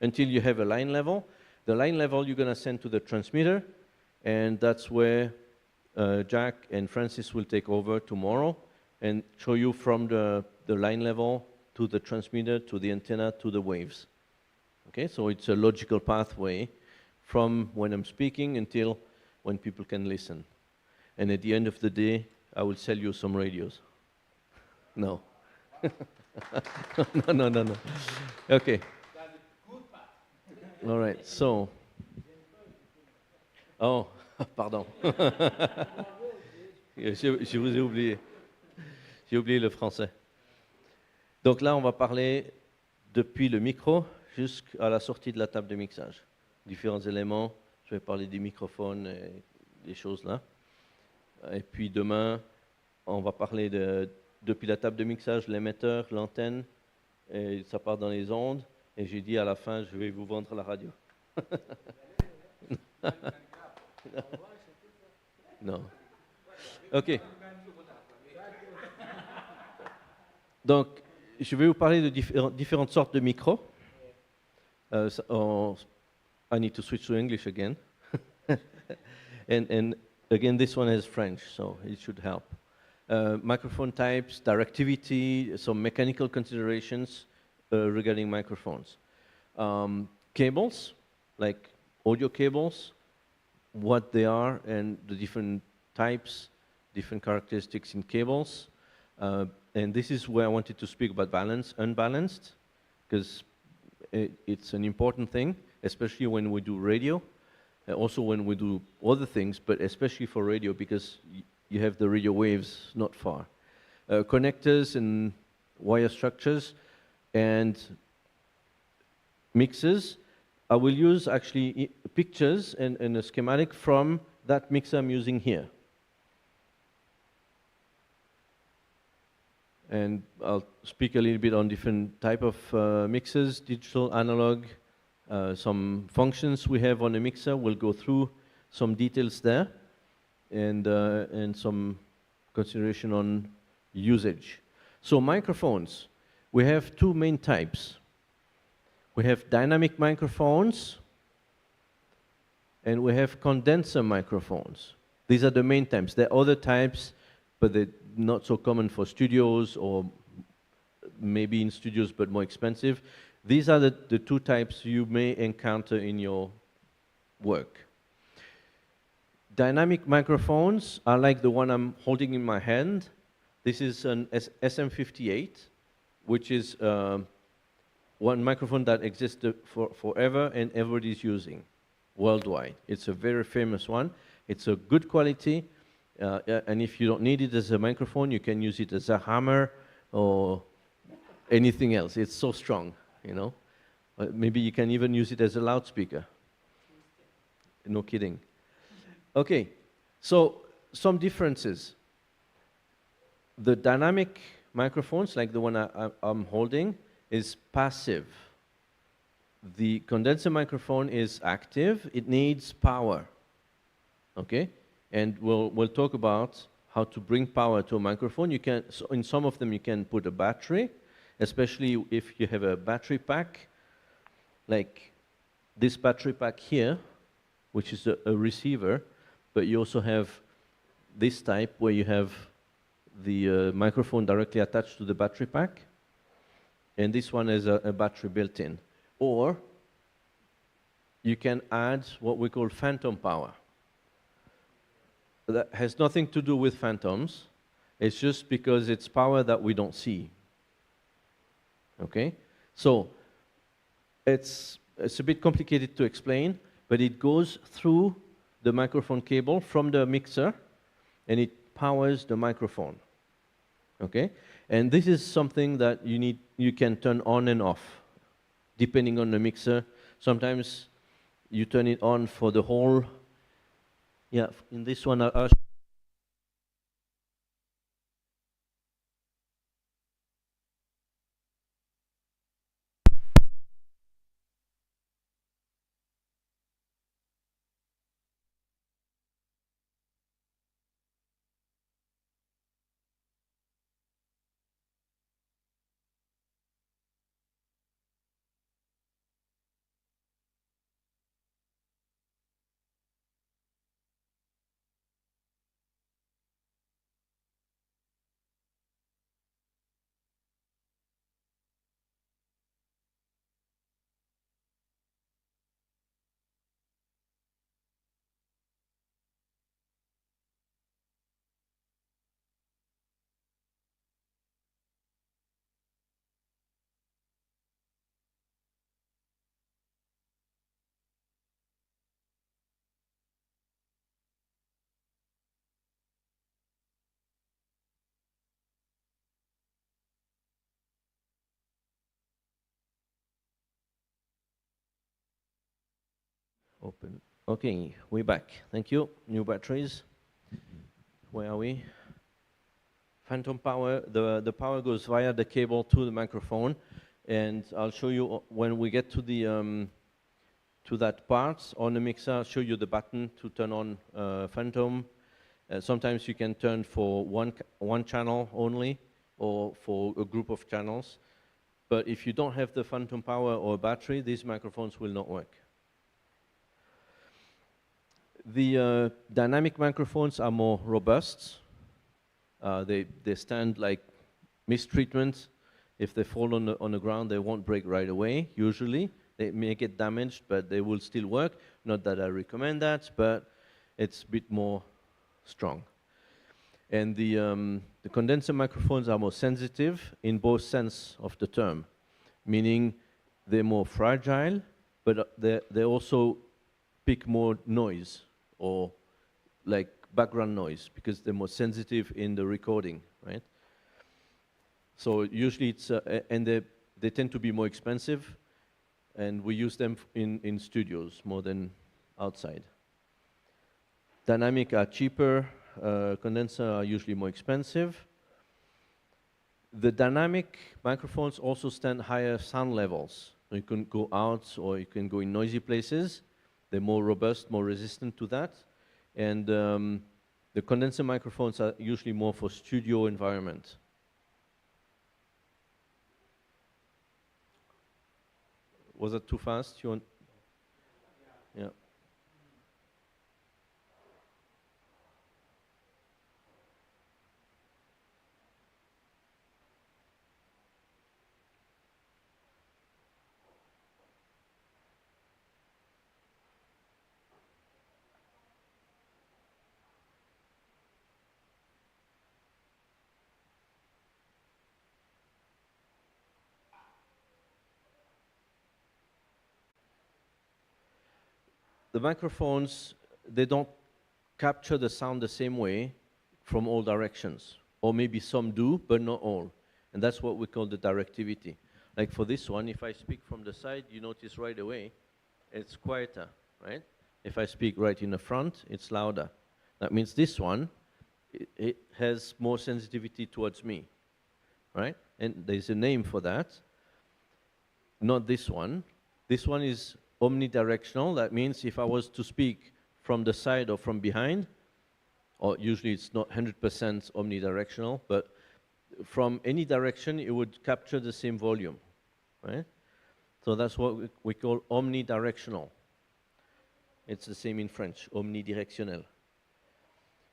until you have a line level. The line level you're going to send to the transmitter, and that's where Jack and Francis will take over tomorrow and show you from the line level to the transmitter, to the antenna, to the waves. Okay, so it's a logical pathway from when I'm speaking until when people can listen. And at the end of the day, I will sell you some radios. No. No. Okay. All right, so. Oh, pardon. Je vous ai oublié. J'ai oublié le français. Donc là, on va parler depuis le micro jusqu'à la sortie de la table de mixage. Différents éléments. Je vais parler des microphones et des choses là. Et puis demain, on va parler depuis la table de mixage, l'émetteur, l'antenne, et ça part dans les ondes. Et j'ai dit à la fin, je vais vous vendre la radio. Non. OK. Donc, je vais vous parler de différentes sortes de micros. I need to switch to English again. and again, this one has French, so it should help. Microphone types, directivity, some mechanical considerations regarding microphones. Cables, like audio cables, what they are and the different types, different characteristics in cables. And this is where I wanted to speak about unbalanced, because it's an important thing, especially when we do radio, also when we do other things, but especially for radio, because you have the radio waves not far. Connectors and wire structures and mixers. I will use actually pictures and a schematic from that mixer I'm using here. And I'll speak a little bit on different type of mixers, digital, analog, some functions we have on a mixer. We'll go through some details there and some consideration on usage. So microphones, we have two main types. We have dynamic microphones and we have condenser microphones. These are the main types. There are other types, but they're not so common for studios or maybe in studios but more expensive. These are the two types you may encounter in your work. Dynamic microphones are like the one I'm holding in my hand. This is an SM58, which is one microphone that exists forever and everybody's using worldwide. It's a very famous one. It's a good quality. And if you don't need it as a microphone, you can use it as a hammer or anything else. It's so strong, you know. Maybe you can even use it as a loudspeaker. No kidding. Okay, so some differences. The dynamic microphones, like the one I'm holding, is passive. The condenser microphone is active. It needs power. Okay? And we'll talk about how to bring power to a microphone. You can, so in some of them you can put a battery, especially if you have a battery pack, like this battery pack here, which is a receiver, but you also have this type where you have the microphone directly attached to the battery pack, and this one has a battery built in. Or you can add what we call phantom power. That has nothing to do with phantoms. It's just because it's power that we don't see. Okay? So it's a bit complicated to explain, but it goes through the microphone cable from the mixer, and it powers the microphone. Okay? And this is something that you can turn on and off, depending on the mixer. Sometimes you turn it on for the whole. Yeah, in this one, I'll Open. Okay, we're back. Thank you. New batteries. Where are we? Phantom power. The power goes via the cable to the microphone, and I'll show you when we get to the to that part on the mixer. I'll show you the button to turn on Phantom. Sometimes you can turn for one channel only, or for a group of channels. But if you don't have the phantom power or battery, these microphones will not work. The dynamic microphones are more robust. They stand like mistreatment. If they fall on the ground, they won't break right away, usually. They may get damaged, but they will still work. Not that I recommend that, but it's a bit more strong. And the condenser microphones are more sensitive in both sense of the term, meaning they're more fragile, but they also pick more noise, or like background noise, because they're more sensitive in the recording, right? So usually it's, and they tend to be more expensive, and we use them in studios more than outside. Dynamic are cheaper, condenser are usually more expensive. The dynamic microphones also stand higher sound levels. You can go out, or you can go in noisy places. They're more robust, more resistant to that. And the condenser microphones are usually more for studio environment. Was that too fast? You want? Yeah. The microphones, they don't capture the sound the same way from all directions. Or maybe some do, but not all. And that's what we call the directivity. Like for this one, if I speak from the side, you notice right away, it's quieter, right? If I speak right in the front, it's louder. That means this one, it has more sensitivity towards me, right? And there's a name for that. Not this one. This one is omnidirectional. That means if I was to speak from the side or from behind, or usually it's not 100% omnidirectional, but from any direction it would capture the same volume, right? So that's what we call omnidirectional. It's the same in French, omnidirectionnel.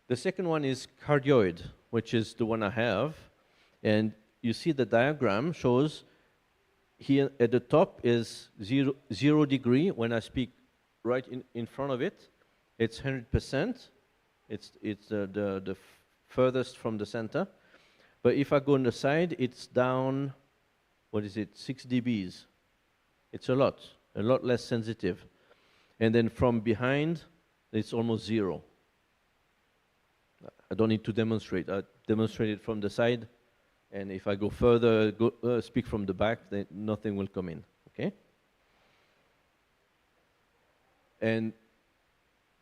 The second one is cardioid, which is the one I have. And you see the diagram shows here at the top is 0 degree. When I speak right in front of it, it's 100%. It's the furthest from the center. But if I go on the side, it's down, what is it, 6 dBs. It's a lot less sensitive. And then from behind, it's almost 0. I don't need to demonstrate. I demonstrate it from the side. And if I go further, speak from the back, then nothing will come in, okay? And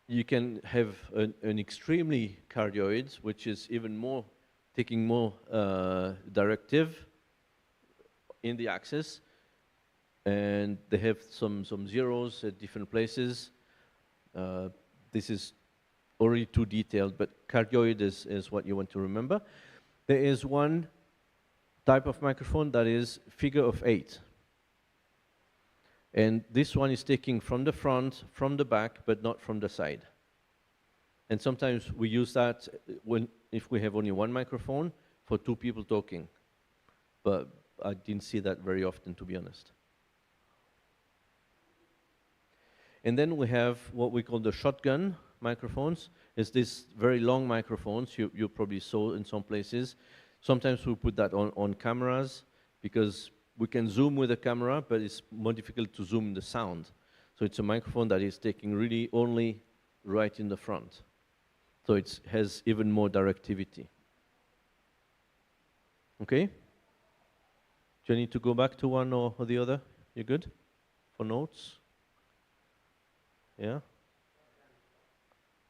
you can have an extremely cardioid, which is even more, taking more directive in the axis. And they have some zeros at different places. This is already too detailed, but cardioid is what you want to remember. There is one type of microphone that is figure of 8. And this one is taking from the front, from the back, but not from the side. And sometimes we use that if we have only one microphone for 2 people talking. But I didn't see that very often, to be honest. And then we have what we call the shotgun microphones. It's these very long microphones you probably saw in some places. Sometimes we put that on cameras because we can zoom with the camera, but it's more difficult to zoom the sound. So it's a microphone that is taking really only right in the front. So it has even more directivity. Okay? Do you need to go back to one or the other? You good for notes? Yeah?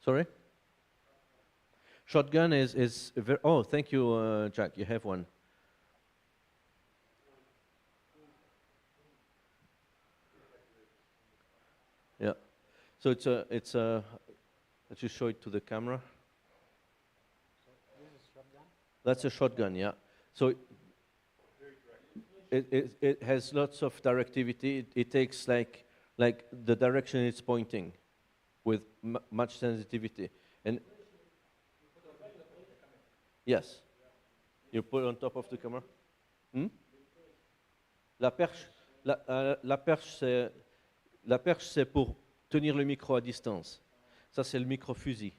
Sorry? Shotgun is very, oh, thank you, Jack, you have one. Yeah. So let's just show it to the camera. That's a shotgun, yeah. So it has lots of directivity. It takes like the direction it's pointing with much sensitivity. And yes, you put it on top of the camera. Hmm? La perche, la perche, c'est pour tenir le micro à distance. Ça, c'est le micro-fusil.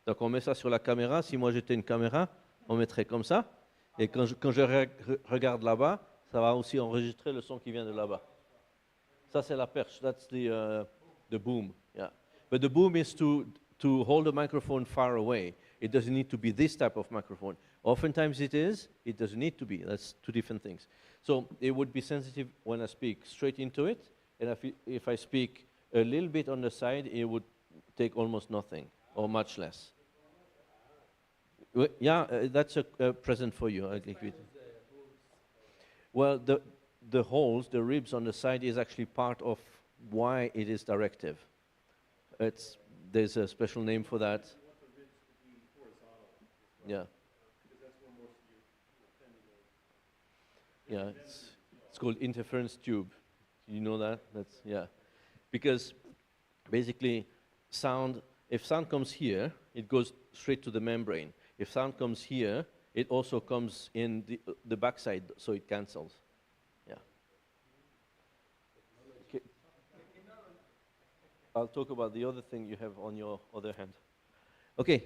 Donc, on met ça sur la caméra. Si moi, j'étais une caméra, on mettrait comme ça. Et quand je regarde là-bas, ça va aussi enregistrer le son qui vient de là-bas. Ça, c'est la perche. That's the boom. Yeah. But the boom is to hold the microphone far away. It doesn't need to be this type of microphone. Oftentimes it is. It doesn't need to be. That's two different things. So it would be sensitive when I speak straight into it. And if I speak a little bit on the side, it would take almost nothing or much less. Yeah, that's a present for you. Well, the holes, the ribs on the side is actually part of why it is directive. There's a special name for that. Yeah. Yeah, it's called interference tube. You know that? Yeah. Because basically sound, if sound comes here, it goes straight to the membrane. If sound comes here, it also comes in the backside, so it cancels. Yeah. Okay. I'll talk about the other thing you have on your other hand. Okay,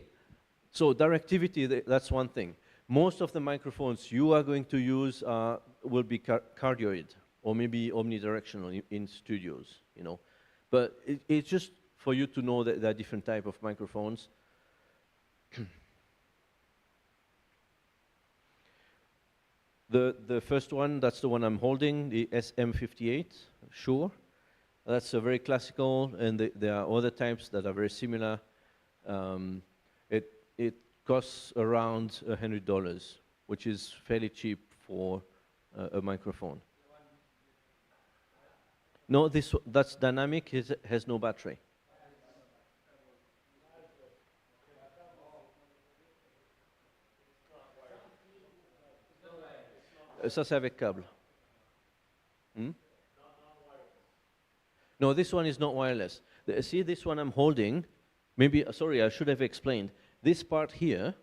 so directivity, that's one thing. Most of the microphones you are going to use will be cardioid or maybe omnidirectional in studios, you know. But it's just for you to know that there are different type of microphones. The first one, that's the one I'm holding, the SM58, Shure. That's a very classical, and there are other types that are very similar. It costs around $100, which is fairly cheap for a microphone. No, that's dynamic, it has no battery. Ça, c'est avec câble. Hmm? No, this one is not wireless. See this one I'm holding? Maybe, sorry, I should have explained. This part here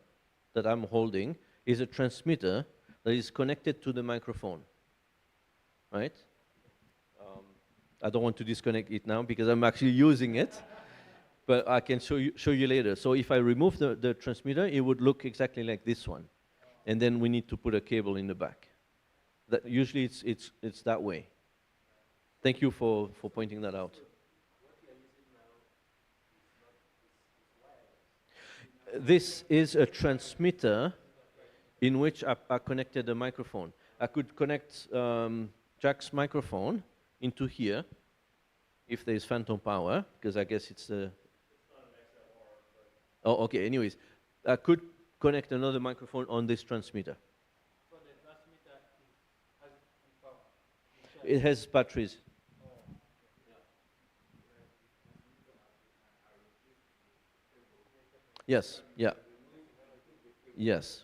that I'm holding is a transmitter that is connected to the microphone, right? I don't want to disconnect it now because I'm actually using it, but I can show you later. So if I remove the transmitter, it would look exactly like this one. And then we need to put a cable in the back. Usually it's that way. Thank you for pointing that out. This is a transmitter in which I connected a microphone. I could connect Jack's microphone into here if there is phantom power, because I guess it's the... Oh, okay, anyways. I could connect another microphone on this transmitter. So the transmitter has power? It has batteries. Yes, yeah. Yes,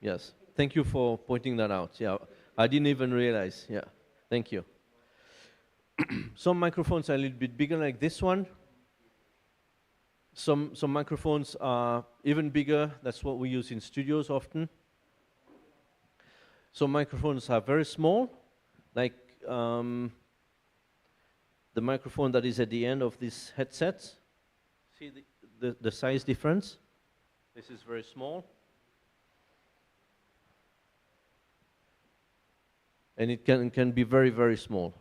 yes. Thank you for pointing that out. Yeah, I didn't even realize. Yeah, thank you. Some microphones are a little bit bigger, like this one. Some microphones are even bigger. That's what we use in studios often. Some microphones are very small, like the microphone that is at the end of this headset. See the size difference? This is very small. And it can be very, very small.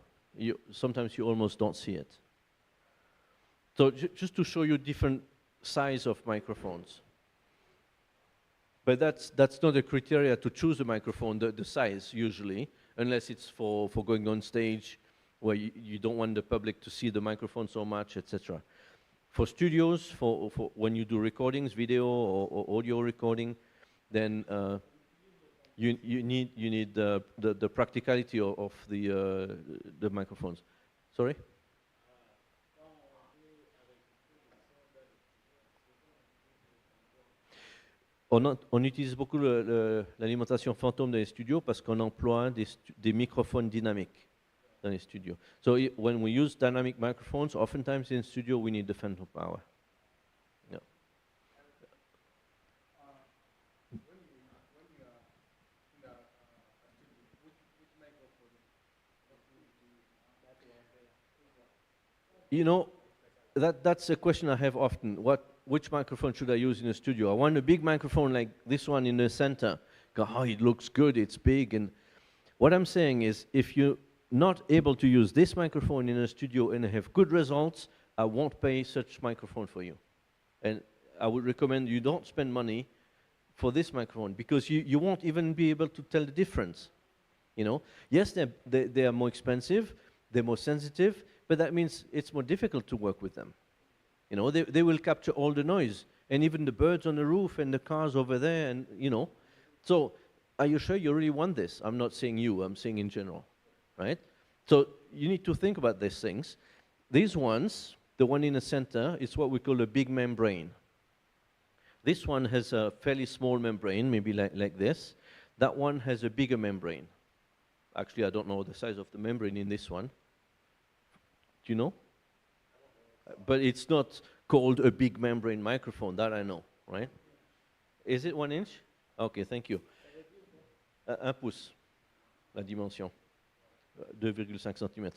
Sometimes you almost don't see it. So just to show you different size of microphones. But that's not a criteria to choose a microphone, the size usually, unless it's for going on stage where you don't want the public to see the microphone so much, etc. For studios, for when you do recordings, video or audio recording, then you need the practicality of the microphones. Sorry? On utilise beaucoup l'alimentation fantôme dans les studios parce qu'on emploie des microphones dynamiques dans les studios. So when we use dynamic microphones, oftentimes in studio we need the phantom power. Yeah. You know, that's a question I have often. Which microphone should I use in a studio? I want a big microphone like this one in the center. Oh, it looks good, it's big. And what I'm saying is, if you're not able to use this microphone in a studio and have good results, I won't pay such microphone for you. And I would recommend you don't spend money for this microphone because you won't even be able to tell the difference. You know, yes, they are more expensive, they're more sensitive, but that means it's more difficult to work with them. You know, they will capture all the noise, and even the birds on the roof and the cars over there, and you know. So, are you sure you really want this? I'm not saying you, I'm saying in general, right? So, you need to think about these things. These ones, the one in the center, is what we call a big membrane. This one has a fairly small membrane, maybe like this. That one has a bigger membrane. Actually, I don't know the size of the membrane in this one. Do you know? But it's not called a big membrane microphone, that I know, right? Is it 1 inch? Okay, thank you. 1 pouce, la dimension. 2,5 cm.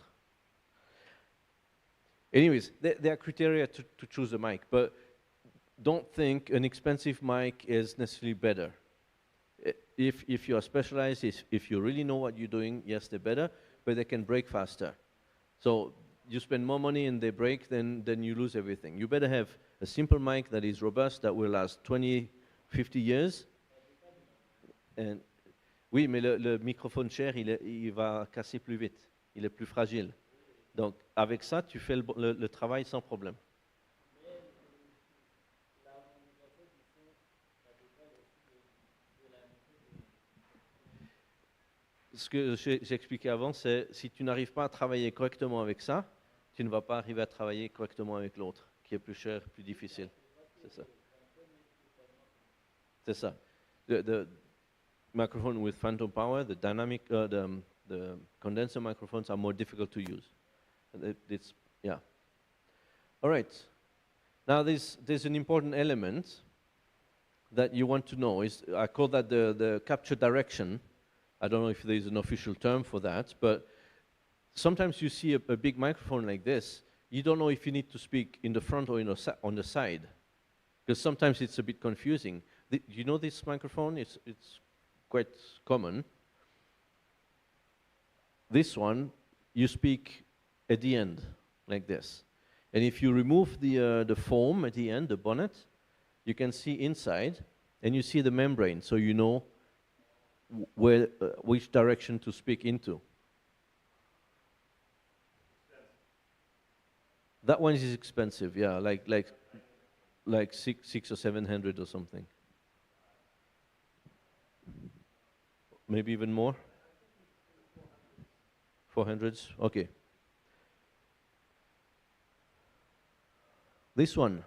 Anyways, there are criteria to choose a mic, but don't think an expensive mic is necessarily better. If you are specialized, if you really know what you're doing, yes, they're better, but they can break faster. So you spend more money and they break, then you lose everything. You better have a simple mic that is robust, that will last 20, 50 years. And, oui, mais le microphone cher, il va casser plus vite. Il est plus fragile. Donc, avec ça, tu fais le travail sans problème. Ce que j'expliquais avant, c'est si tu n'arrives pas à travailler correctement avec ça, tu ne vas pas arriver à travailler correctement avec l'autre, qui est plus cher, plus difficile. C'est ça. C'est ça. The microphone with phantom power, the dynamic, the condenser microphones are more difficult to use. It's, yeah. All right. Now there's an important element that you want to know. I call that the capture direction. I don't know if there's an official term for that, but sometimes you see a big microphone like this, you don't know if you need to speak in the front or on the side, because sometimes it's a bit confusing. You know this microphone? It's quite common. This one, you speak at the end, like this. And if you remove the foam at the end, the bonnet, you can see inside, and you see the membrane, so you know which direction to speak into. That one is expensive, yeah, like 600 or 700 or something. Maybe even more? 400s, okay. This one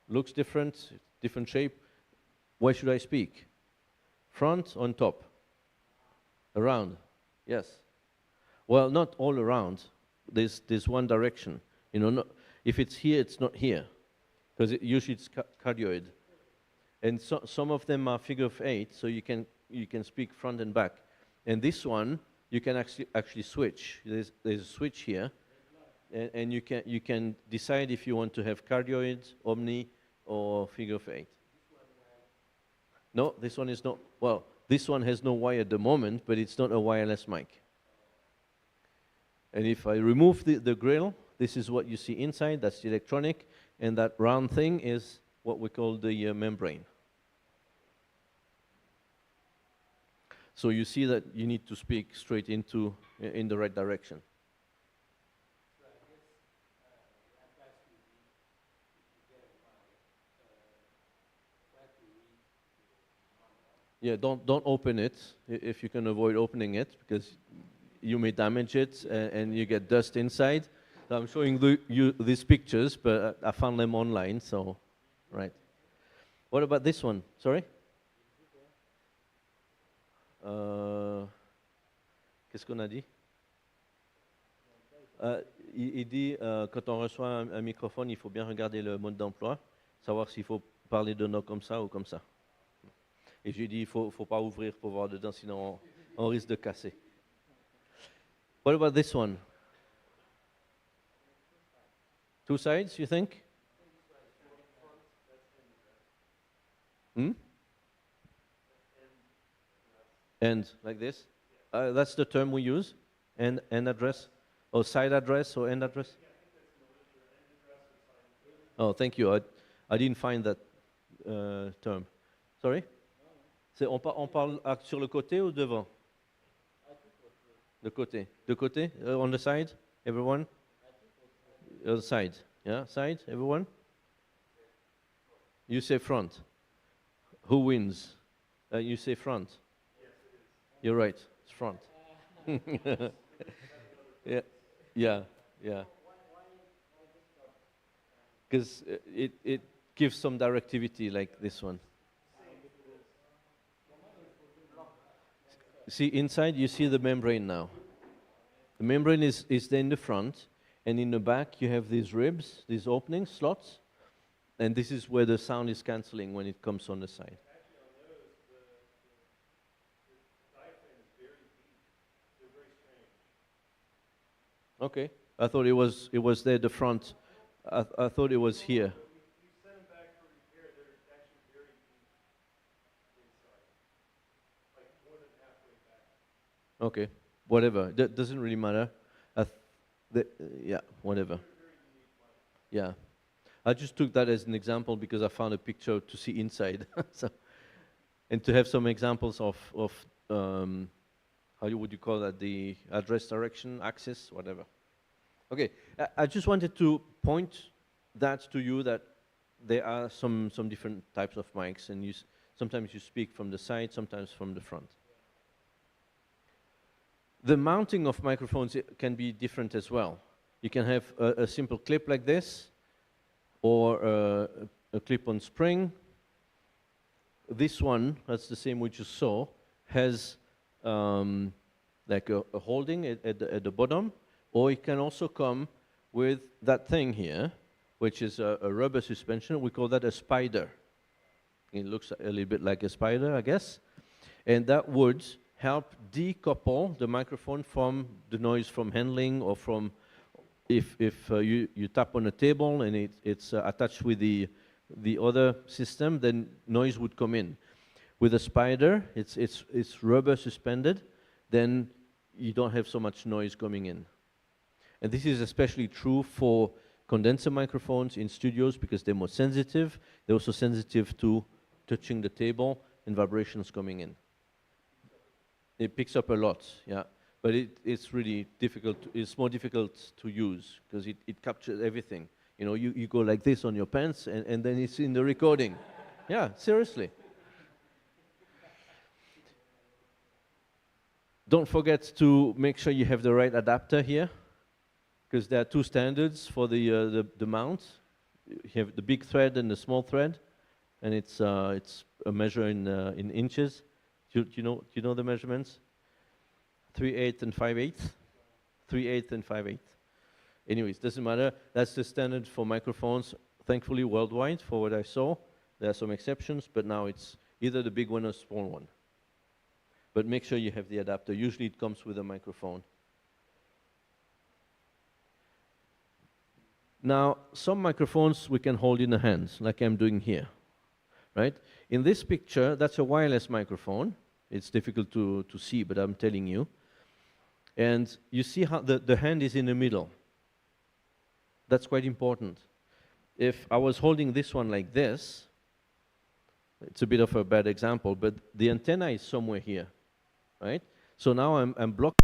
looks different, different shape. Where should I speak? Front, on top? Around? Yes. Well, not all around. There's one direction. You know, if it's here, it's not here, because usually it's cardioid. And some of them are figure of 8, so you can speak front and back. And this one, you can actually switch. There's a switch here, and you can decide if you want to have cardioid, omni, or figure of 8. No, this one is not. Well, this one has no wire at the moment, but it's not a wireless mic. And if I remove the grill, this is what you see inside, that's the electronic, and that round thing is what we call the membrane. So you see that you need to speak straight in the right direction. Yeah, don't open it if you can avoid opening it, because you may damage it and you get dust inside. So I'm showing you these pictures, but I found them online, so, right. What about this one? Sorry? Qu'est-ce qu'on a dit? Il dit, quand on reçoit un microphone, il faut bien regarder le mode d'emploi, savoir s'il faut parler de nous comme ça ou comme ça. Et j'ai dit, il ne faut pas ouvrir pour voir dedans, sinon on risque de casser. What about this one? Two sides, you think? Hmm? End, like this? That's the term we use? End address? Or side address or end address? Oh, thank you. I didn't find that term. Sorry? On parle sur le côté ou devant? The côté. The côté? On the side? Everyone? The side. Yeah, side? Everyone? You say front. Who wins? You say front. You're right. It's front. Yeah, yeah, yeah. Because it gives some directivity like this one. See, inside you see the membrane now. The membrane is there in the front, and in the back you have these ribs, these openings, slots, and this is where the sound is cancelling when it comes on the side. Okay, I thought it was there the front. I thought it was here. Okay, whatever. That doesn't really matter. Yeah, whatever. Yeah, I just took that as an example because I found a picture to see inside, so, and to have some examples of how would you call that, the address direction axis, whatever. Okay, I just wanted to point that to you that there are some different types of mics, and sometimes you speak from the side, sometimes from the front. The mounting of microphones can be different as well. You can have a simple clip like this, or a clip on spring. This one, that's the same we just saw, has like a holding at the bottom, or it can also come with that thing here, which is a rubber suspension. We call that a spider. It looks a little bit like a spider, I guess. And that would help decouple the microphone from the noise from handling, or from if you tap on a table and it's attached with the other system, then noise would come in. With a spider, it's rubber suspended, then you don't have so much noise coming in. And this is especially true for condenser microphones in studios because they're more sensitive. They're also sensitive to touching the table and vibrations coming in. It picks up a lot, yeah. But it's really difficult. It's more difficult to use because it captures everything. You know, you go like this on your pants, and then it's in the recording. Yeah, seriously. Don't forget to make sure you have the right adapter here, because there are two standards for the mount. You have the big thread and the small thread, and it's a measure in inches. Do you know the measurements? 3/8 and 5/8. 3/8 and 5/8. Anyways, doesn't matter. That's the standard for microphones, thankfully worldwide, for what I saw. There are some exceptions, but now it's either the big one or small one. But make sure you have the adapter. Usually it comes with a microphone. Now, some microphones we can hold in the hands, like I'm doing here, right? In this picture, that's a wireless microphone. It's difficult to see, but I'm telling you. And you see how the hand is in the middle. That's quite important. If I was holding this one like this, it's a bit of a bad example, but the antenna is somewhere here, right? So now I'm blocking.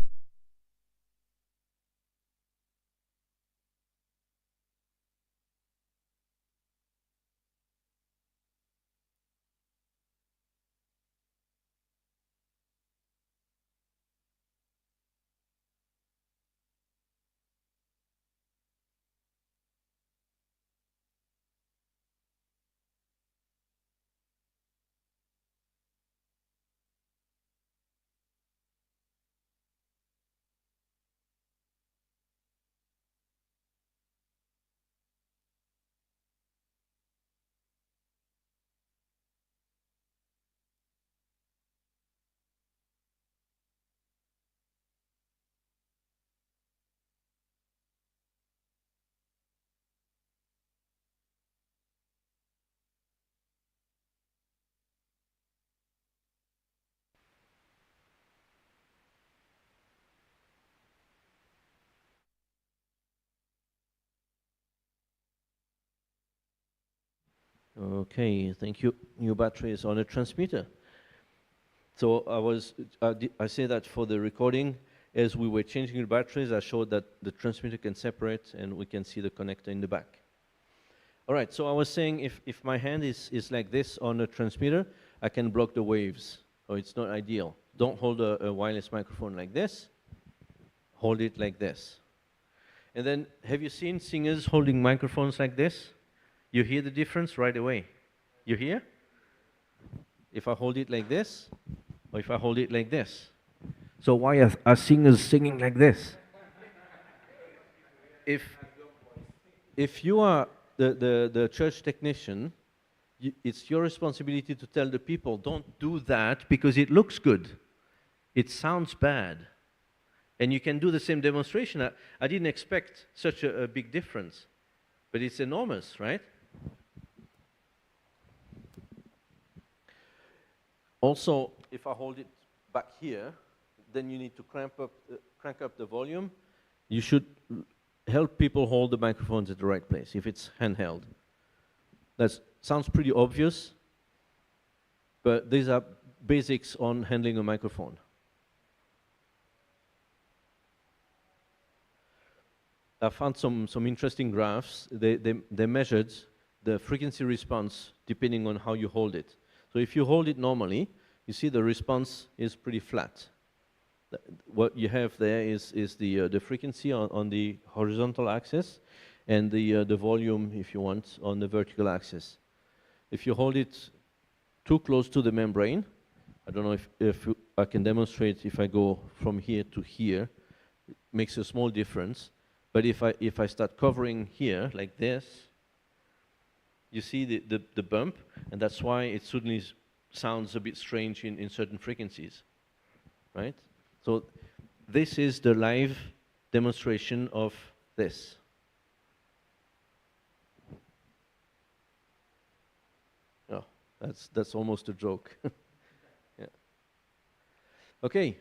Okay, thank you. New battery is on a transmitter. So I say that for the recording, as we were changing the batteries, I showed that the transmitter can separate and we can see the connector in the back. All right, so I was saying if my hand is like this on a transmitter, I can block the waves. So it's not ideal. Don't hold a wireless microphone like this. Hold it like this. And then, have you seen singers holding microphones like this? You hear the difference right away. You hear? If I hold it like this, or if I hold it like this. So why are singers singing like this? If you are the church technician, it's your responsibility to tell the people, don't do that because it looks good. It sounds bad. And you can do the same demonstration. I didn't expect such a big difference, but it's enormous, right? Also, if I hold it back here, then you need to crank up the volume. You should help people hold the microphones at the right place if it's handheld. That sounds pretty obvious, but these are basics on handling a microphone. I found some interesting graphs. They measured the frequency response depending on how you hold it. So if you hold it normally, you see the response is pretty flat. What you have there is the frequency on the horizontal axis and the volume, if you want, on the vertical axis. If you hold it too close to the membrane, I don't know if I can demonstrate if I go from here to here, it makes a small difference. But if I start covering here like this, you see the bump, and that's why it suddenly sounds a bit strange in certain frequencies, right? So this is the live demonstration of this. Oh, that's almost a joke. Yeah. Okay.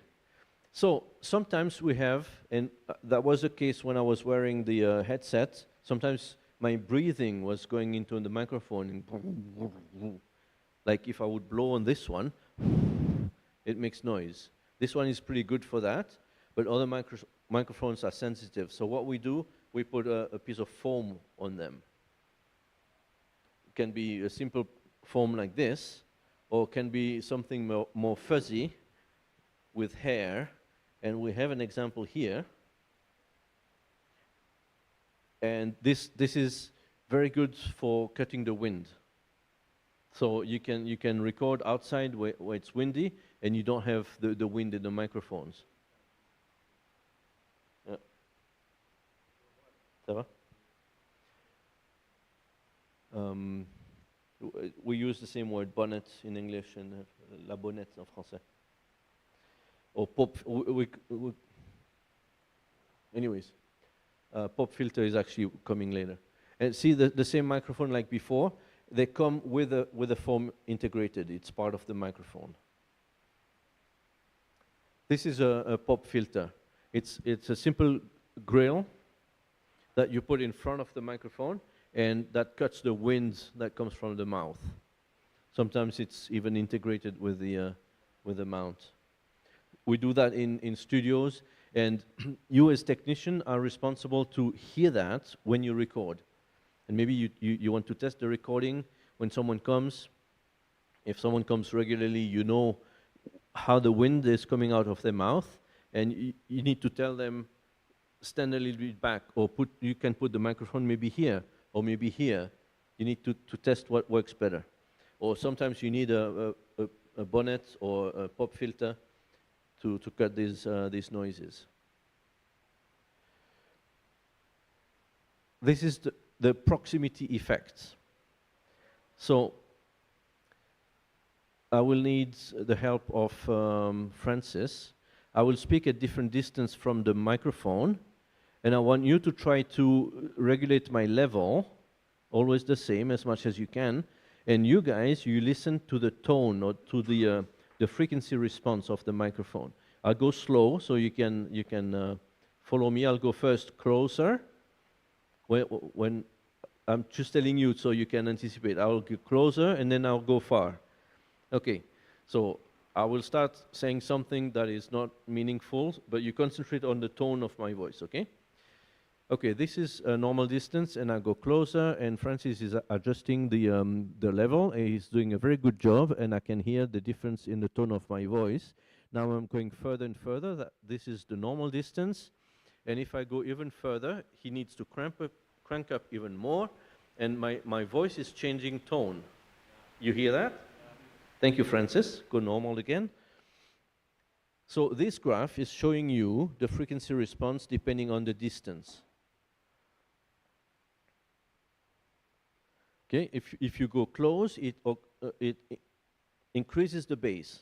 So sometimes we have, and that was the case when I was wearing the headset, sometimes my breathing was going into the microphone, and like if I would blow on this one, it makes noise. This one is pretty good for that, but other microphones are sensitive. So what we do, we put a piece of foam on them. It can be a simple foam like this, or can be something more fuzzy with hair. And we have an example here. And this is very good for cutting the wind. So you can record outside where it's windy, and you don't have the wind in the microphones. Yeah. Ça va? We use the same word, bonnet in English and la bonnette en français. Or pop, anyways, pop filter is actually coming later. And see the same microphone like before, they come with a foam integrated. It's part of the microphone. This is a pop filter. It's a simple grill that you put in front of the microphone, and that cuts the wind that comes from the mouth. Sometimes it's even integrated with the mount. We do that in studios, and you as technician are responsible to hear that when you record. And maybe you want to test the recording when someone comes. If someone comes regularly, you know how the wind is coming out of their mouth, and you need to tell them, stand a little bit back, or you can put the microphone maybe here, or maybe here. You need to test what works better. Or sometimes you need a bonnet or a pop filter to cut these noises. This is the proximity effect. So I will need the help of Francis. I will speak at different distance from the microphone, and I want you to try to regulate my level, always the same as much as you can. And you guys, you listen to the tone or to the frequency response of the microphone. I'll go slow so you can follow me. I'll go first closer. When I'm just telling you so you can anticipate. I'll get closer and then I'll go far. Okay, so I will start saying something that is not meaningful, but you concentrate on the tone of my voice, okay? Okay, this is a normal distance, and I go closer, and Francis is adjusting the level, and he's doing a very good job, and I can hear the difference in the tone of my voice. Now I'm going further and further. This is the normal distance, and if I go even further, he needs to crank up even more, and my voice is changing tone. You hear that? Thank you, Francis. Go normal again. So this graph is showing you the frequency response depending on the distance. Okay, if you go close, it increases the bass.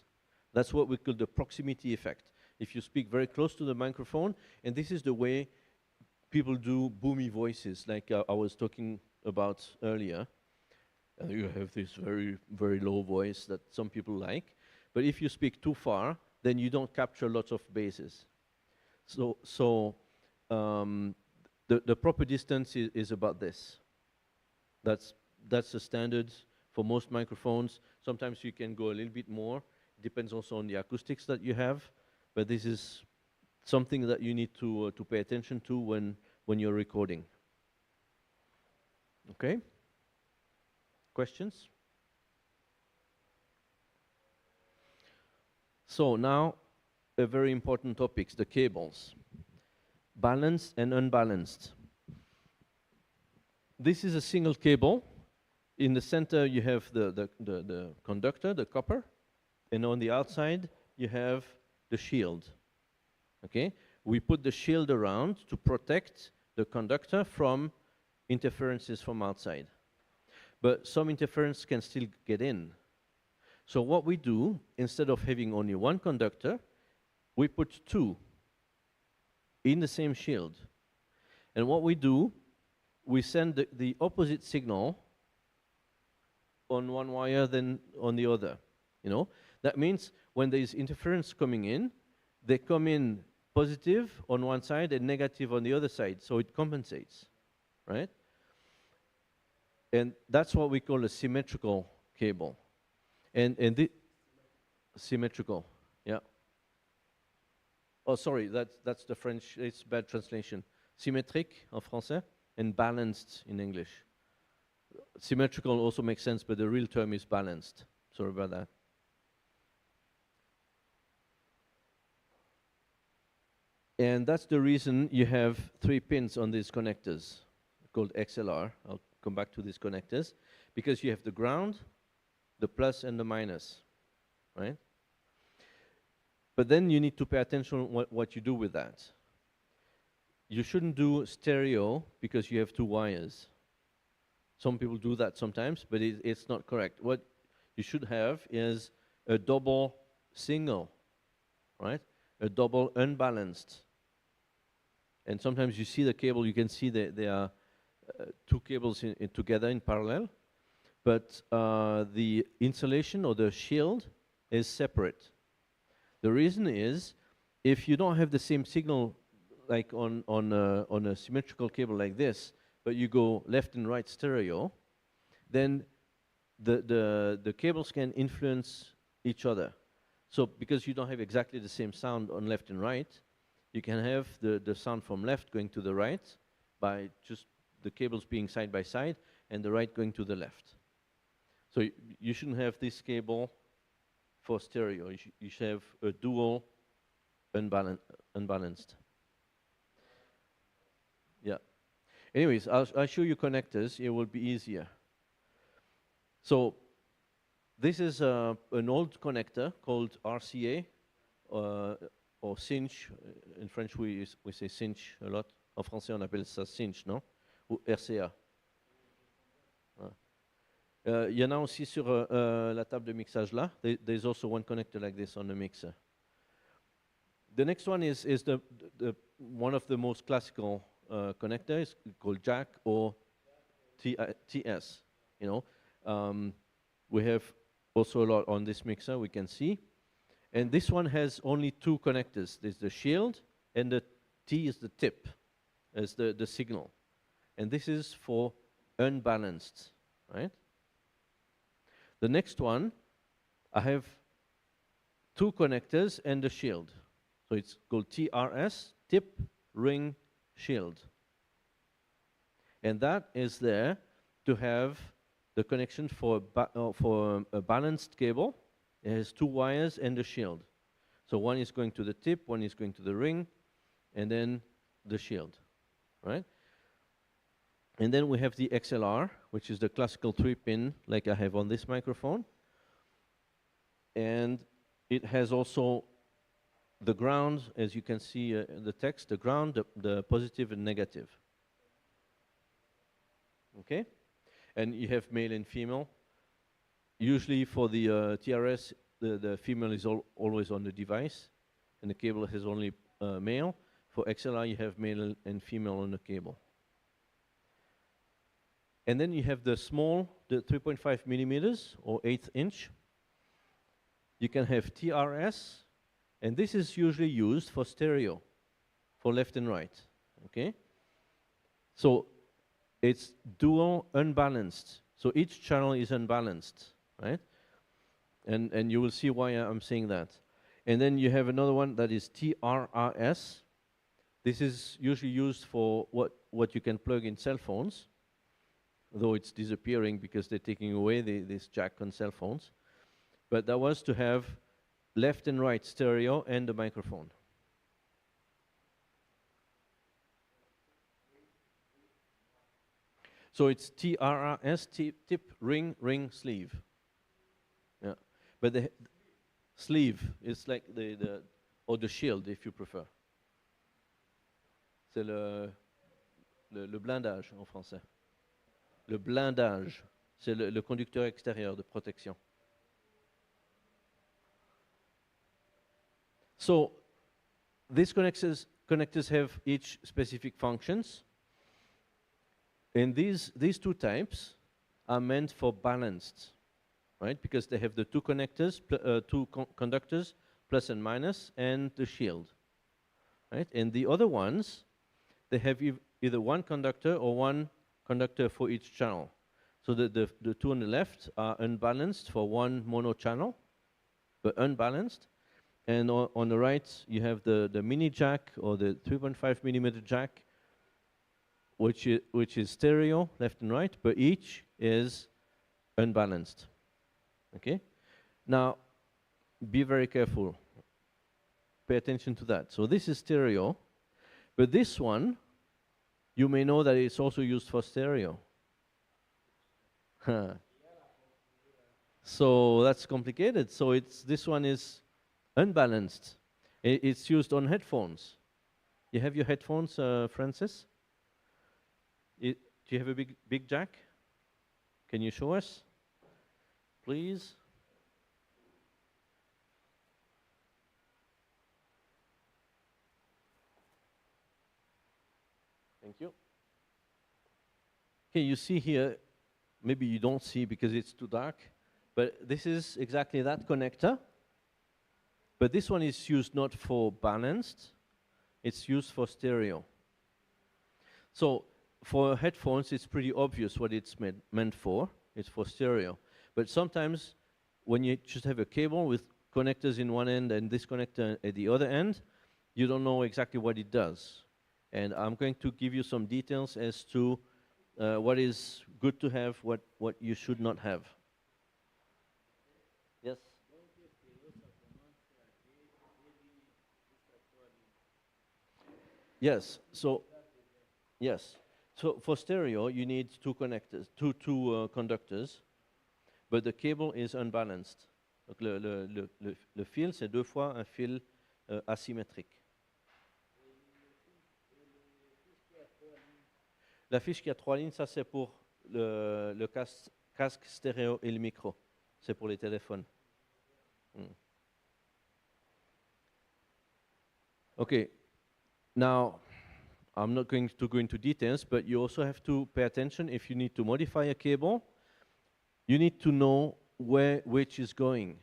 That's what we call the proximity effect. If you speak very close to the microphone, and this is the way people do boomy voices, like I was talking about earlier. You have this very, very low voice that some people like. But if you speak too far, then you don't capture lots of basses. So the proper distance is about this. That's the standard for most microphones. Sometimes you can go a little bit more. Depends also on the acoustics that you have. But this is something that you need to pay attention to when you're recording. Okay? Questions? So now, a very important topic, the cables. Balanced and unbalanced. This is a single cable. In the center, you have the conductor, the copper. And on the outside, you have the shield. Okay? We put the shield around to protect the conductor from interferences from outside. But some interference can still get in. So what we do, instead of having only one conductor, we put two in the same shield. And what we do, we send the opposite signal on one wire than on the other. You know, that means when there is interference coming in, they come in positive on one side and negative on the other side, so it compensates, right? And that's what we call a symmetrical cable. And the symmetrical, yeah. Oh, sorry, that's the French, it's bad translation. Symétrique en français and balanced in English. Symmetrical also makes sense, but the real term is balanced. Sorry about that. And that's the reason you have 3 pins on these connectors called XLR. I'll come back to these connectors, because you have the ground, the plus and the minus, right? But then you need to pay attention what you do with that. You shouldn't do stereo because you have 2 wires. Some people do that sometimes, but it's not correct. What you should have is a double single, right? A double unbalanced. And sometimes you see the cable, you can see that there are 2 cables together in parallel, but the insulation or the shield is separate. The reason is, if you don't have the same signal like on a symmetrical cable like this, but you go left and right stereo, then the cables can influence each other. So because you don't have exactly the same sound on left and right, you can have the sound from left going to the right by just the cables being side by side, and the right going to the left. So you shouldn't have this cable for stereo. You should have a dual unbalanced. Yeah. Anyways, I'll show you connectors. It will be easier. So this is an old connector called RCA, or cinch. In French, we say cinch a lot. En français, on appelle ça cinch, non? Ou RCA. Il y en a aussi sur la table de mixage là. There's also one connector like this on the mixer. The next one is the one of the most classical connectors called jack or TS. You know, we have also a lot on this mixer, we can see. And this one has only 2 connectors. There's the shield, and the T is the tip, as the signal. And this is for unbalanced, right? The next one, I have two connectors and a shield. So it's called TRS, tip, ring, shield. And that is there to have the connection for a balanced cable. It has two wires and a shield. So one is going to the tip, one is going to the ring, and then the shield, right? And then we have the XLR, which is the classical 3-pin, like I have on this microphone. And it has also the ground, as you can see the text, the ground, the positive and negative. Okay? And you have male and female. Usually for the TRS, the female is always on the device, and the cable has only male. For XLR, you have male and female on the cable. And then you have the small, the 3.5 millimeters or 1/8 inch. You can have TRS, and this is usually used for stereo, for left and right, okay? So it's dual unbalanced. So each channel is unbalanced, right? And you will see why I'm saying that. And then you have another one that is TRRS. This is usually used for what you can plug in cell phones, though it's disappearing because they're taking away this jack on cell phones. But that was to have left and right stereo and the microphone. So it's TRRS, tip, ring, sleeve. Yeah. But the sleeve is like or the shield, if you prefer. C'est le blindage en français. Le blindage, c'est le conducteur extérieur de protection. So these connectors have each specific functions. And these two types are meant for balanced, right? Because they have the two connectors, conductors, plus and minus, and the shield, right? And the other ones, they have either one conductor or one conductor for each channel. So the two on the left are unbalanced for one mono channel, but unbalanced. And on the right, you have the mini jack or the 3.5 millimeter jack, which is stereo, left and right, but each is unbalanced. Okay? Now, be very careful. Pay attention to that. So this is stereo, but this one, you may know that it's also used for stereo. So that's complicated. So this one is unbalanced. It's used on headphones. You have your headphones, Francis? Do you have a big jack? Can you show us, please? Thank you. Okay, you see here, maybe you don't see because it's too dark, but this is exactly that connector. But this one is used not for balanced, it's used for stereo. So for headphones, it's pretty obvious what it's meant for. It's for stereo. But sometimes when you just have a cable with connectors in one end and this connector at the other end, you don't know exactly what it does. And I'm going to give you some details as to what is good to have, what you should not have. Yes? Yes. So, yes. So for stereo, you need two connectors, two conductors, but the cable is unbalanced. Donc le fil, c'est deux fois un fil asymétrique. La fiche qui a 3 lignes, ça c'est pour le casque stéréo et le micro. C'est pour les téléphones. Okay. Now, I'm not going to go into details, but you also have to pay attention if you need to modify a cable. You need to know which is going.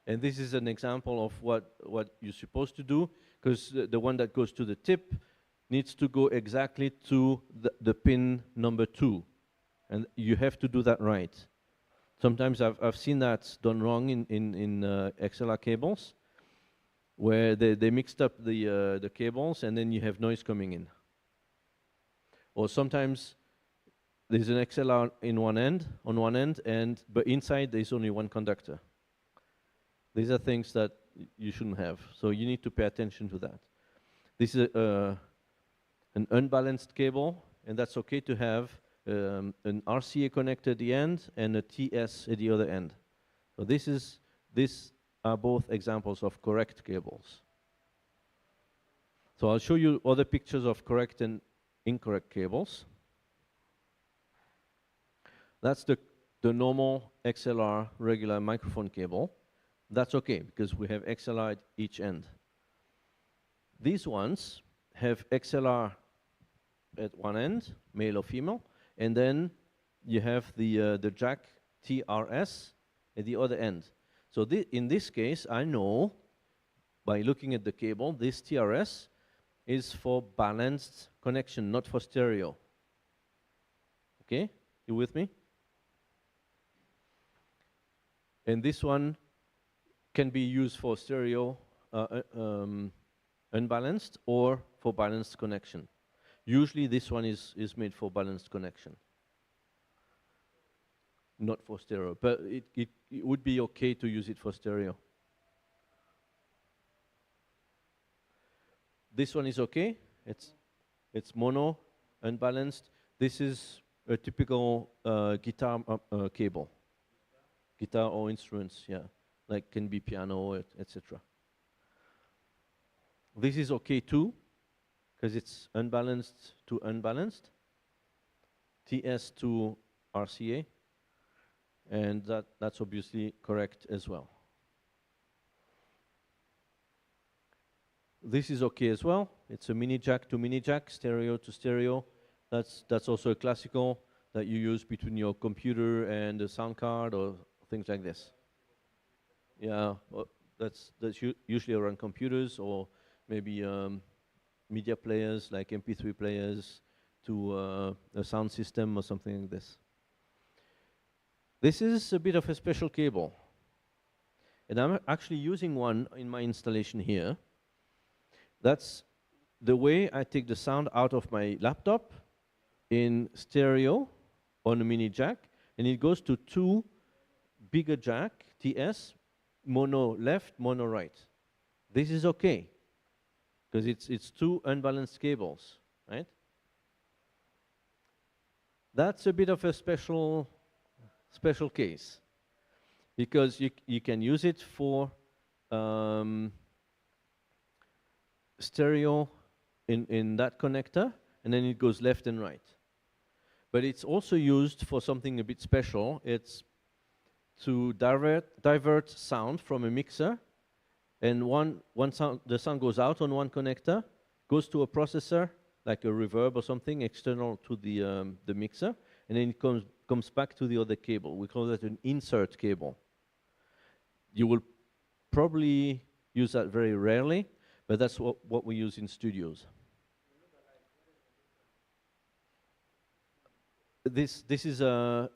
And this is an example of what you're supposed to do, because the one that goes to the tip, needs to go exactly to the pin number 2. And you have to do that right. Sometimes I've seen that done wrong in XLR cables, where they mixed up the cables and then you have noise coming in. Or sometimes there's an XLR on one end, but inside there's only one conductor. These are things that you shouldn't have, so you need to pay attention to that. This is an unbalanced cable, and that's okay to have an RCA connector at the end and a TS at the other end. So these are both examples of correct cables. So I'll show you other pictures of correct and incorrect cables. That's the normal XLR regular microphone cable. That's okay, because we have XLR at each end. These ones have XLR at one end, male or female, and then you have the jack TRS at the other end. So in this case, I know, by looking at the cable, this TRS is for balanced connection, not for stereo. Okay, you with me? And this one can be used for stereo unbalanced or for balanced connection. Usually this one is made for balanced connection, not for stereo, but it would be okay to use it for stereo. This one is okay, it's mono, unbalanced. This is a typical guitar cable. Guitar or instruments, yeah, like can be piano, etc. This is okay too, because it's unbalanced to unbalanced, TS to RCA, and that's obviously correct as well. This is okay as well. It's a mini jack to mini jack, stereo to stereo. That's also a classical that you use between your computer and the sound card or things like this. Yeah, well, that's usually around computers or maybe media players like MP3 players to a sound system or something like this. This is a bit of a special cable. And I'm actually using one in my installation here. That's the way I take the sound out of my laptop in stereo on a mini jack, and it goes to two bigger jack, TS, mono left, mono right. This is okay, because it's two unbalanced cables, right? That's a bit of a special case, because you can use it for stereo in that connector, and then it goes left and right. But it's also used for something a bit special. It's to divert sound from a mixer, and the sound goes out on one connector, goes to a processor, like a reverb or something external to the mixer, and then it comes back to the other cable. We call that an insert cable. You will probably use that very rarely, but that's what we use in studios. This is a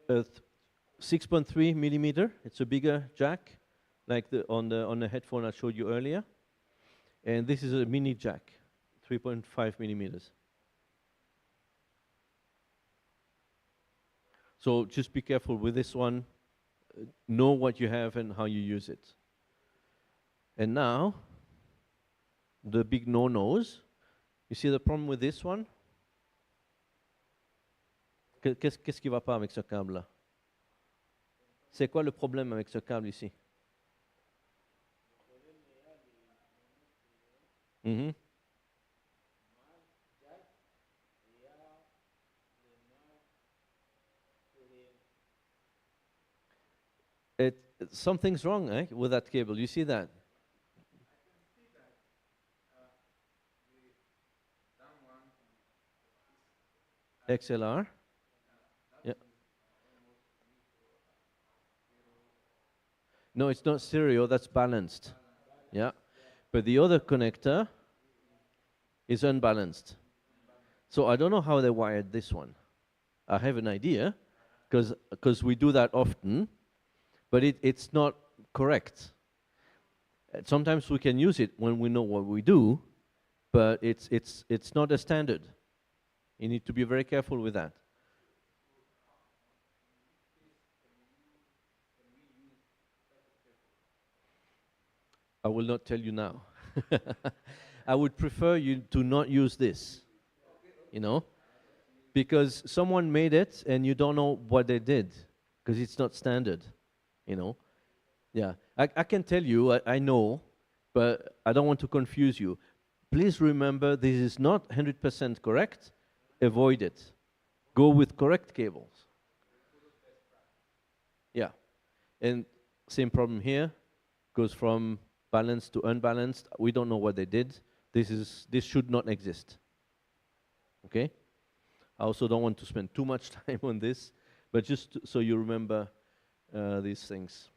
6.3 millimeter. It's a bigger jack, like on the headphone I showed you earlier. And this is a mini jack, 3.5 millimeters. So just be careful with this one. Know what you have and how you use it. And now, the big no-nos. You see the problem with this one? Qu'est-ce qui va pas avec ce câble-là? C'est quoi le problème avec ce câble ici? Mm-hmm. Something's wrong, with that cable. You see that? XLR. Yeah. No, it's not stereo, that's balanced. Yeah. But the other connector is unbalanced. So I don't know how they wired this one. I have an idea, because we do that often, but it's not correct. Sometimes we can use it when we know what we do, but it's not a standard. You need to be very careful with that. I will not tell you now. I would prefer you to not use this, you know, because someone made it and you don't know what they did, because it's not standard, you know. Yeah, I can tell you, I know, but I don't want to confuse you. Please remember, this is not 100% correct. Avoid it. Go with correct cables. Yeah, and same problem here. Goes from balanced to unbalanced. We don't know what they did. This should not exist. Okay. I also don't want to spend too much time on this, but just so you remember these things.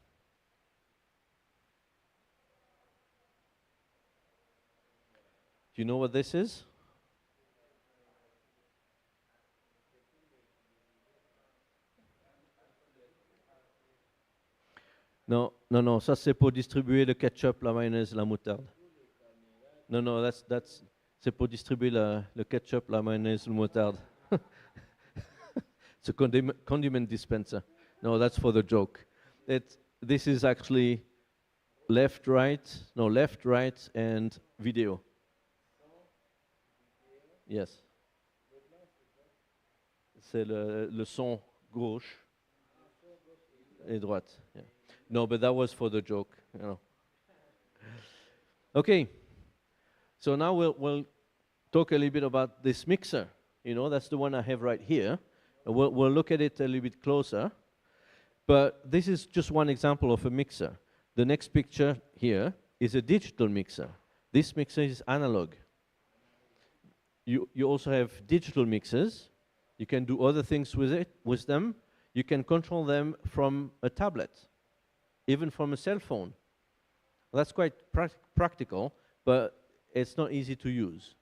Do you know what this is? Non, non, non, ça c'est pour distribuer le ketchup, la mayonnaise, la moutarde. No, no, c'est pour distribuer le ketchup, la mayonnaise, la moutarde. It's a condiment dispenser. No, that's for the joke. This is actually left, right, and video. Yes. C'est le son gauche et droite. Yeah. No, but that was for the joke. You know. Okay. So now we'll talk a little bit about this mixer. You know, that's the one I have right here. We'll look at it a little bit closer. But this is just one example of a mixer. The next picture here is a digital mixer. This mixer is analog. You also have digital mixers. You can do other things with them. You can control them from a tablet, even from a cell phone. Well, that's quite practical, but it's not easy to use.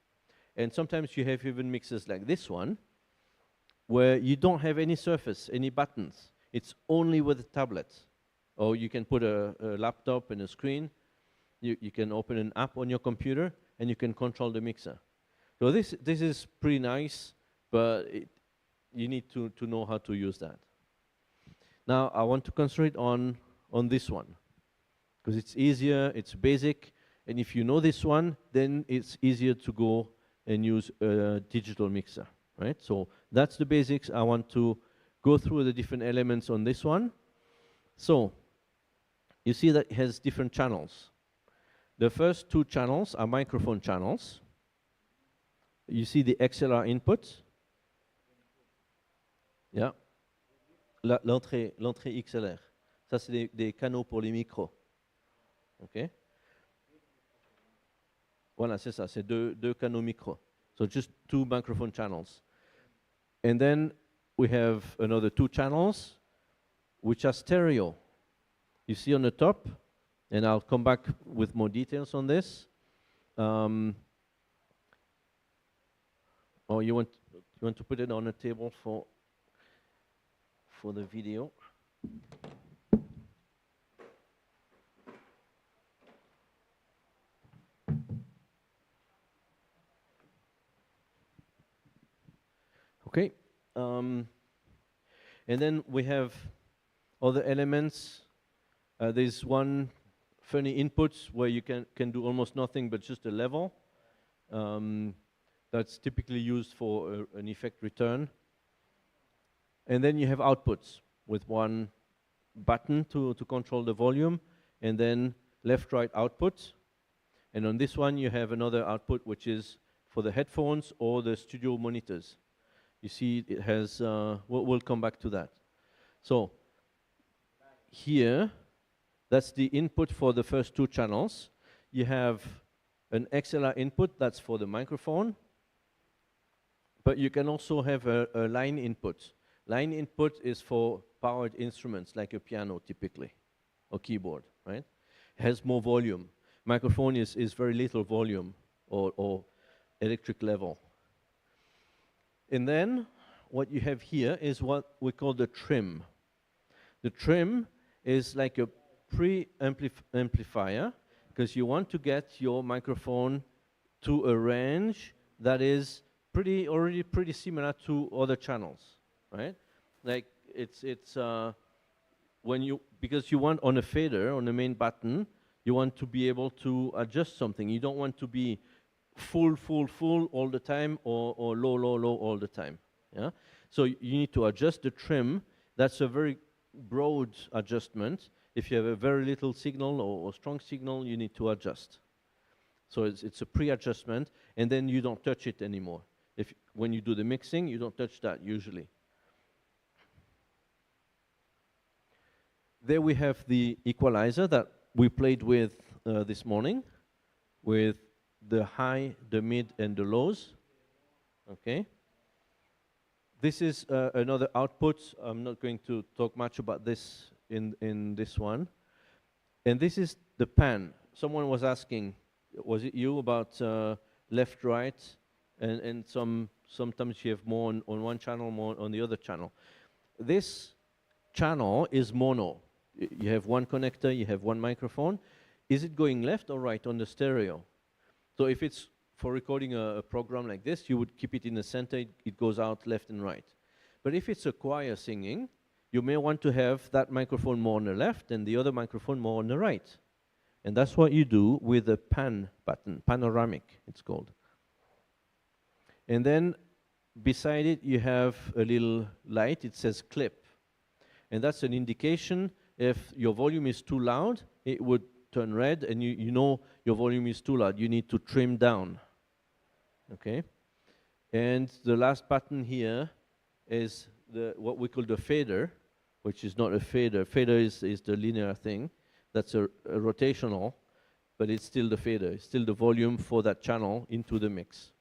And sometimes you have even mixers like this one, where you don't have any surface, any buttons. It's only with a tablet. Or you can put a laptop and a screen. You can open an app on your computer, and you can control the mixer. So this is pretty nice, but you need to know how to use that. Now I want to concentrate on this one, because it's easier, it's basic, and if you know this one, then it's easier to go and use a digital mixer, right? So that's the basics. I want to go through the different elements on this one. So you see that it has different channels. The first two channels are microphone channels. You see the XLR input. Yeah. L'entrée XLR. Ça, c'est des canaux pour les micros. OK? Voilà, c'est ça. C'est deux canaux micro. So just two microphone channels. And then we have another two channels, which are stereo. You see on the top, and I'll come back with more details on this. Or you want to put it on a table for the video. Okay. And then we have other elements. There's one funny input where you can do almost nothing but just a level. That's typically used for an effect return. And then you have outputs with one button to control the volume, and then left-right output. And on this one, you have another output, which is for the headphones or the studio monitors. You see, it has, we'll come back to that. So here, that's the input for the first two channels. You have an XLR input, that's for the microphone. But you can also have a line input. Line input is for powered instruments, like a piano typically, or keyboard, right? It has more volume. Microphone is very little volume, or electric level. And then what you have here is what we call the trim. The trim is like a pre-amplifier because you want to get your microphone to a range that is already pretty similar to other channels, right? Like it's because you want on a fader, on the main button, you want to be able to adjust something. You don't want to be full all the time or low all the time. Yeah. So you need to adjust the trim. That's a very broad adjustment. If you have a very little signal or strong signal, you need to adjust. So it's a pre-adjustment, and then you don't touch it anymore. When you do the mixing, you don't touch that usually. There we have the equalizer that we played with this morning, with the high, the mid, and the lows. Okay. This is another output. I'm not going to talk much about this in this one. And this is the pan. Someone was asking, was it you, about left, right, and sometimes you have more on one channel, more on the other channel. This channel is mono. You have one connector, you have one microphone. Is it going left or right on the stereo? So if it's for recording a program like this, you would keep it in the center, it goes out left and right. But if it's a choir singing, you may want to have that microphone more on the left and the other microphone more on the right. And that's what you do with the pan button, panoramic it's called. And then beside it you have a little light, it says clip. And that's an indication if your volume is too loud, it would turn red, and you know your volume is too loud. You need to trim down. Okay? And the last button here is what we call the fader, which is not a fader. Fader is the linear thing. That's a rotational, but it's still the fader. It's still the volume for that channel into the mix.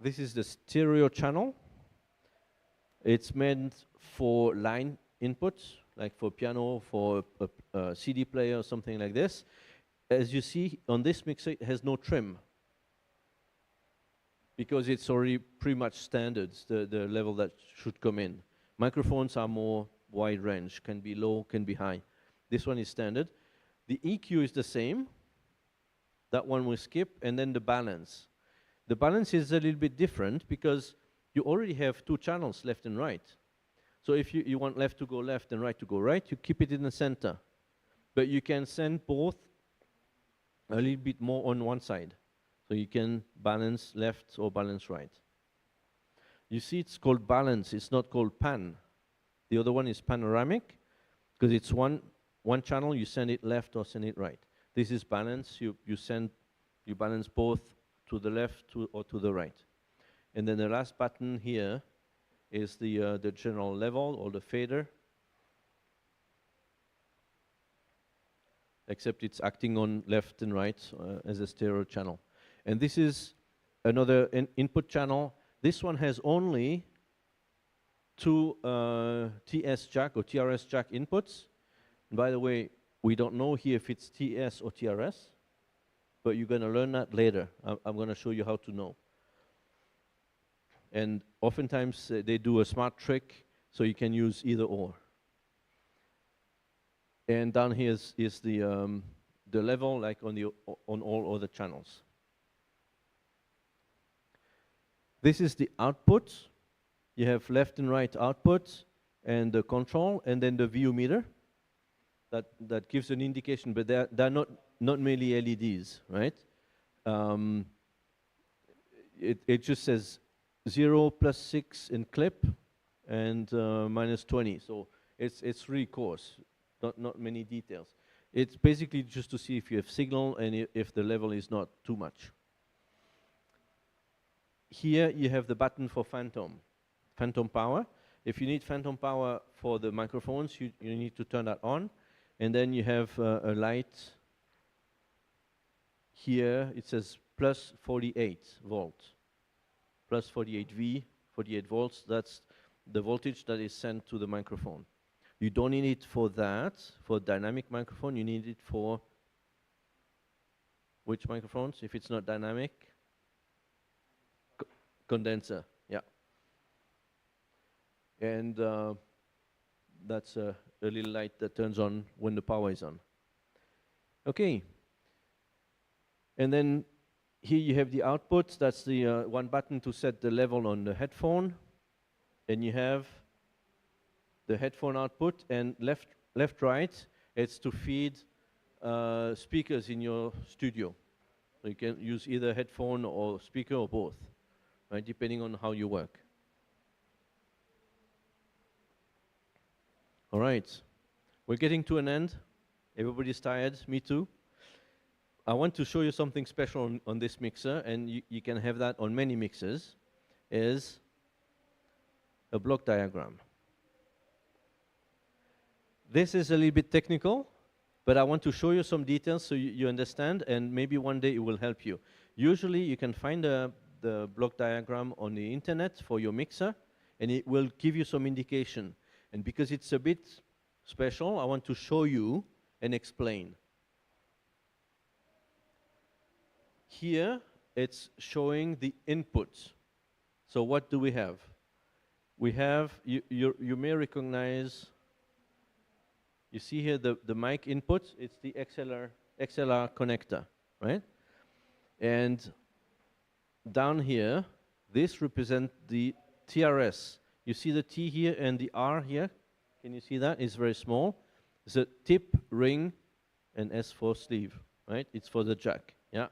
This is the stereo channel. It's meant for line inputs, like for piano, for a CD player, or something like this. As you see, on this mixer, it has no trim, because it's already pretty much standards, the level that should come in. Microphones are more wide range, can be low, can be high. This one is standard. The EQ is the same. That one we skip, and then the balance. The balance is a little bit different because you already have two channels, left and right. So if you want left to go left and right to go right, you keep it in the center. But you can send both a little bit more on one side. So you can balance left or balance right. You see, it's called balance. It's not called pan. The other one is panoramic, because it's one channel, you send it left or send it right. This is balance. You balance both to the left or to the right. And then the last button here is the general level, or the fader. Except it's acting on left and right as a stereo channel. And this is another input channel. This one has only two TS jack or TRS jack inputs. And by the way, we don't know here if it's TS or TRS, but you're going to learn that later. I'm going to show you how to know. And oftentimes they do a smart trick, so you can use either or. And down here is the level, like on all other channels. This is the output. You have left and right output, and the control, and then the VU meter. That gives an indication, but they're not merely LEDs, right? It just says 0 plus 6 in clip, and minus 20. So it's really coarse. Not many details. It's basically just to see if you have signal and if the level is not too much. Here you have the button for phantom power. If you need phantom power for the microphones, you need to turn that on. And then you have a light here. It says plus 48 volts, plus 48 V, 48 volts. That's the voltage that is sent to the microphone. You don't need it for that, for dynamic microphone. You need it for Which microphones? If it's not dynamic? Condenser, yeah. And that's a little light that turns on when the power is on. Okay. And then here you have the outputs. That's the one button to set the level on the headphone. And you have the headphone output, and left, right, it's to feed speakers in your studio. So you can use either headphone or speaker or both, right, depending on how you work. All right, we're getting to an end. Everybody's tired, me too. I want to show you something special on this mixer, and you can have that on many mixers, is a block diagram. This is a little bit technical, but I want to show you some details so you understand, and maybe one day it will help you. Usually you can find the block diagram on the internet for your mixer, and it will give you some indication. And because it's a bit special, I want to show you and explain. Here, it's showing the inputs. So what do we have? We have, you may recognize, you see here the mic input, it's the XLR connector, right? And down here, this represents the TRS. You see the T here and the R here? Can you see that? It's very small. It's a tip, ring, and S for sleeve, right? It's for the jack, yeah.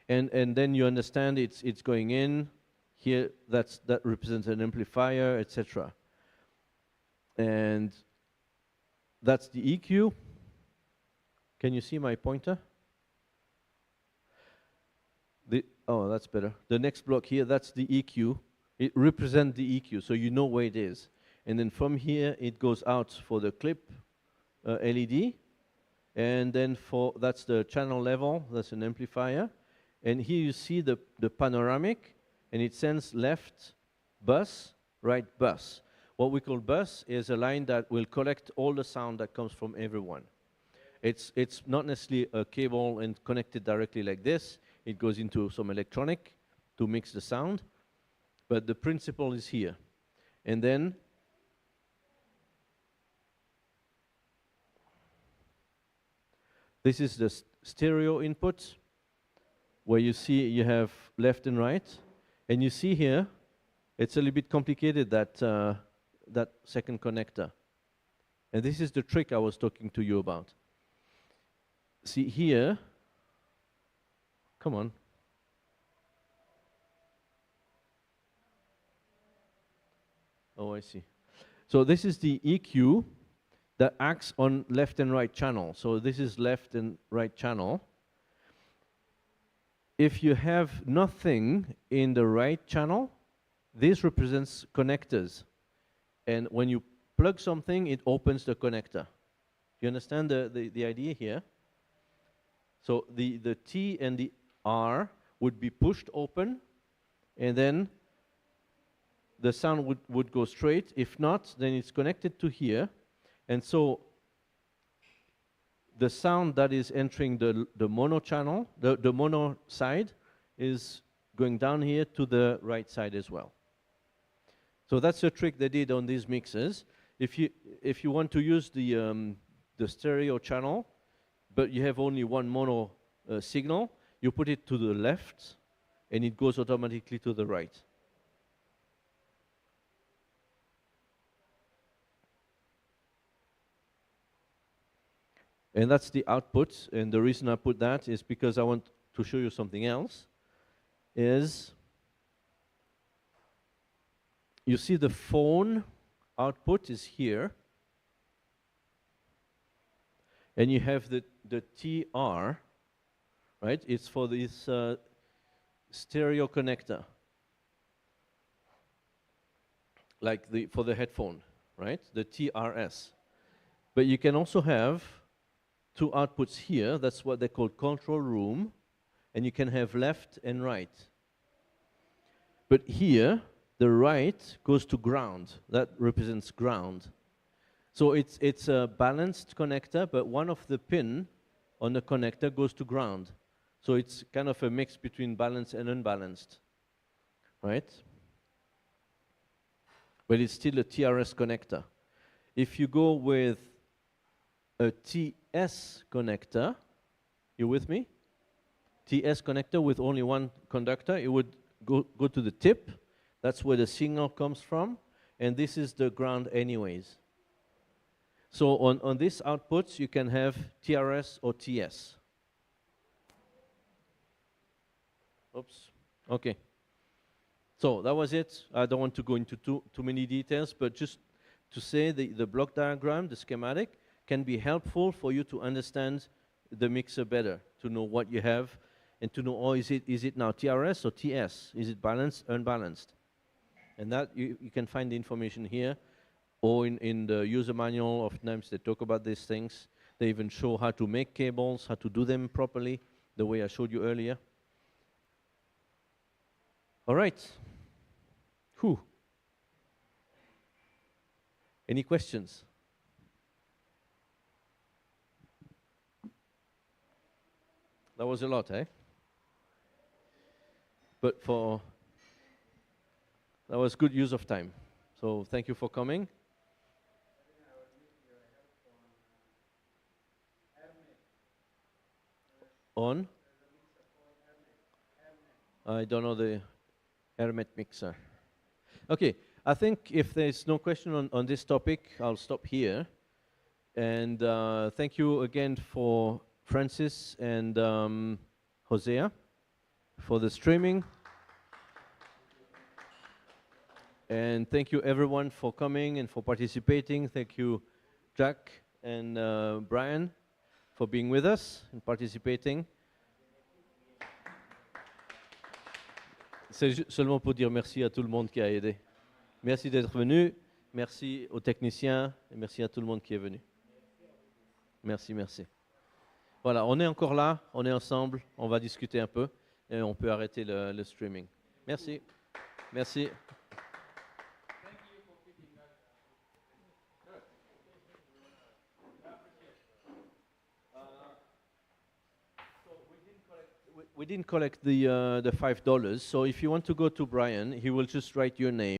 And then you understand it's going in. Here, that represents an amplifier, etc. And that's the EQ. Can you see my pointer? Oh, that's better. The next block here, that's the EQ. It represents the EQ, so you know where it is. And then from here, it goes out for the clip LED. And then that's the channel level, that's an amplifier. And here you see the panoramic, and it sends left bus, right bus. What we call bus is a line that will collect all the sound that comes from everyone. It's not necessarily a cable and connected directly like this. It goes into some electronic to mix the sound, but the principle is here. And then this is the stereo input, where you see you have left and right. And you see here, it's a little bit complicated, that second connector. And this is the trick I was talking to you about. See here, come on. Oh, I see. So this is the EQ that acts on left and right channel. So this is left and right channel. If you have nothing in the right channel, this represents connectors. And when you plug something, it opens the connector. You understand the idea here? So the T and the R would be pushed open, and then the sound would go straight. If not, then it's connected to here. And so the sound that is entering the mono channel, the mono side, is going down here to the right side as well. So that's a trick they did on these mixers. If you want to use the stereo channel, but you have only one mono signal, you put it to the left, and it goes automatically to the right. And that's the output, and the reason I put that is because I want to show you something else, is you see the phone output is here, and you have the TR, right? It's for this stereo connector, like for the headphone, right? The TRS. But you can also have two outputs here. That's what they call control room, and you can have left and right. But here, the right goes to ground. That represents ground. So it's a balanced connector, but one of the pin on the connector goes to ground. So it's kind of a mix between balanced and unbalanced, right? But it's still a TRS connector. If you go with a TS connector, you with me? TS connector with only one conductor, it would go to the tip. That's where the signal comes from. And this is the ground anyways. So on these outputs, you can have TRS or TS. Oops. Okay. So that was it. I don't want to go into too many details, but just to say the block diagram, the schematic, can be helpful for you to understand the mixer better, to know what you have, and to know, oh, is it now TRS or TS? Is it balanced, unbalanced? And that you can find the information here, or in the user manual. Oftentimes they talk about these things. They even show how to make cables, how to do them properly, the way I showed you earlier. All right. Whew. Any questions? That was a lot, eh? But that was good use of time. So thank you for coming. On? I don't know the Hermet mixer. Okay, I think if there's no question on this topic, I'll stop here. And thank you again for Francis and Hosea for the streaming. And thank you everyone for coming and for participating. Thank you Jack and Brian for being with us and participating. C'est seulement pour dire merci à tout le monde qui a aidé. Merci d'être venu, merci aux techniciens et merci à tout le monde qui est venu. Merci, merci. Voilà, on est encore là, on est ensemble, on va discuter un peu et on peut arrêter le streaming. Merci. Merci. We didn't collect the $5. So if you want to go to Brian, he will just write your name.